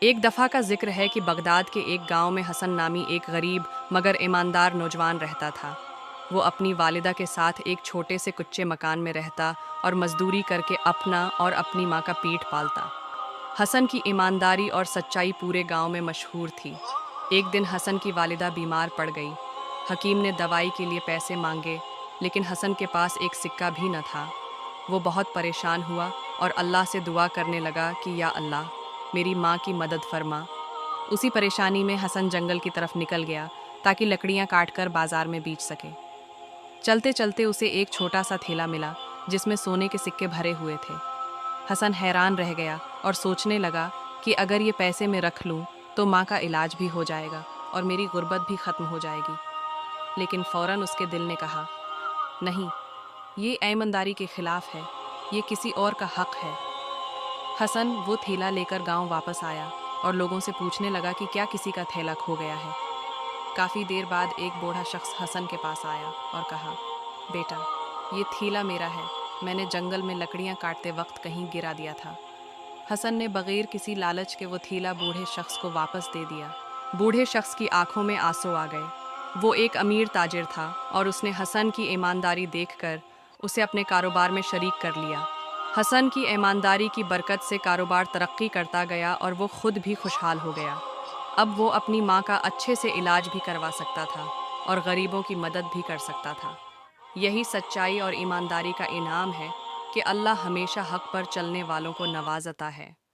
ایک دفعہ کا ذکر ہے کہ بغداد کے ایک گاؤں میں حسن نامی ایک غریب مگر ایماندار نوجوان رہتا تھا۔ وہ اپنی والدہ کے ساتھ ایک چھوٹے سے کچے مکان میں رہتا اور مزدوری کر کے اپنا اور اپنی ماں کا پیٹ پالتا۔ حسن کی ایمانداری اور سچائی پورے گاؤں میں مشہور تھی۔ ایک دن حسن کی والدہ بیمار پڑ گئی۔ حکیم نے دوائی کے لیے پیسے مانگے، لیکن حسن کے پاس ایک سکہ بھی نہ تھا۔ وہ بہت پریشان ہوا اور اللہ سے دعا کرنے لگا کہ یا اللہ، میری ماں کی مدد فرما۔ اسی پریشانی میں حسن جنگل کی طرف نکل گیا تاکہ لکڑیاں کاٹ کر بازار میں بیچ سکے۔ چلتے چلتے اسے ایک چھوٹا سا تھیلا ملا جس میں سونے کے سکے بھرے ہوئے تھے۔ حسن حیران رہ گیا اور سوچنے لگا کہ اگر یہ پیسے میں رکھ لوں تو ماں کا علاج بھی ہو جائے گا اور میری غربت بھی ختم ہو جائے گی۔ لیکن فوراً اس کے دل نے کہا، نہیں، یہ ایمانداری کے خلاف ہے، یہ کسی اور کا حق ہے۔ حسن وہ تھیلا لے کر گاؤں واپس آیا اور لوگوں سے پوچھنے لگا کہ کیا کسی کا تھیلا کھو گیا ہے۔ کافی دیر بعد ایک بوڑھا شخص حسن کے پاس آیا اور کہا، بیٹا، یہ تھیلا میرا ہے، میں نے جنگل میں لکڑیاں کاٹتے وقت کہیں گرا دیا تھا۔ حسن نے بغیر کسی لالچ کے وہ تھیلا بوڑھے شخص کو واپس دے دیا۔ بوڑھے شخص کی آنکھوں میں آنسو آ گئے۔ وہ ایک امیر تاجر تھا اور اس نے حسن کی ایمانداری دیکھ کر اسے اپنے کاروبار میں شریک کر لیا۔ حسن کی ایمانداری کی برکت سے کاروبار ترقی کرتا گیا اور وہ خود بھی خوشحال ہو گیا۔ اب وہ اپنی ماں کا اچھے سے علاج بھی کروا سکتا تھا اور غریبوں کی مدد بھی کر سکتا تھا۔ یہی سچائی اور ایمانداری کا انعام ہے کہ اللہ ہمیشہ حق پر چلنے والوں کو نوازتا ہے۔